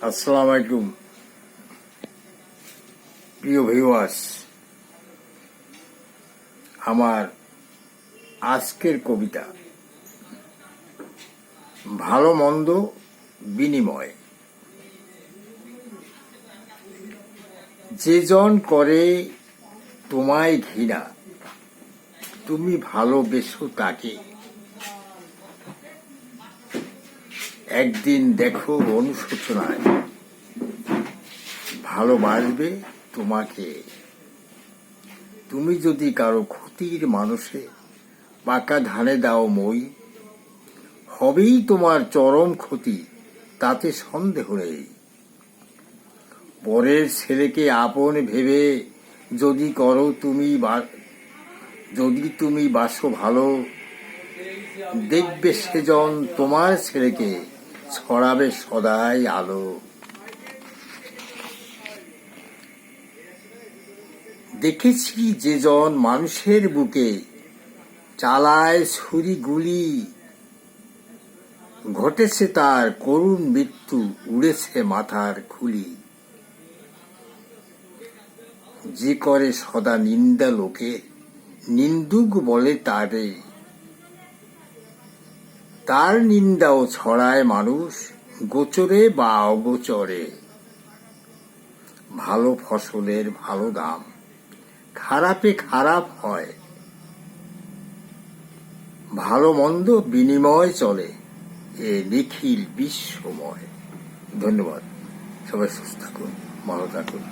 আসসালামু আলাইকুম প্রিয় ভিউয়ার্স, আমার আজকের কবিতা ভালো মন্দ বিনিময়। যে জন করে তোমায় ঘৃণা, তুমি ভালোবেসো তাকে। একদিন দেখো অনুশোচনায় ভালোবাসবে তোমাকে। তুমি যদি কারো ক্ষতির মানুষে পাকা ধানে দাও মই, হবেই তোমার চরম ক্ষতি, তাতে সন্দেহ নেই। পরের ছেলেকে আপন ভেবে যদি করো যদি তুমি বাসো ভালো, দেখবে সেজন তোমার ছেলেকে ছড়াবে সদাই আলো। দেখেছি যেজন মানুষের বুকে চালায় ছুরি গুলি, ঘটেছে তার করুণ মৃত্যু, উড়েছে মাথার খুলি। যে করে সদা নিন্দা লোকে, নিন্দুক বলে তারে, তার নিন্দাও ছড়ায় মানুষ গোচরে বা অগোচরে। ভালো ফসলের ভালো দাম, খারাপে খারাপ হয়, ভালো মন্দ বিনিময় চলে এ নিখিল বিশ্বময়। ধন্যবাদ। সবাই সুস্থ থাকুন, ভালো থাকুন।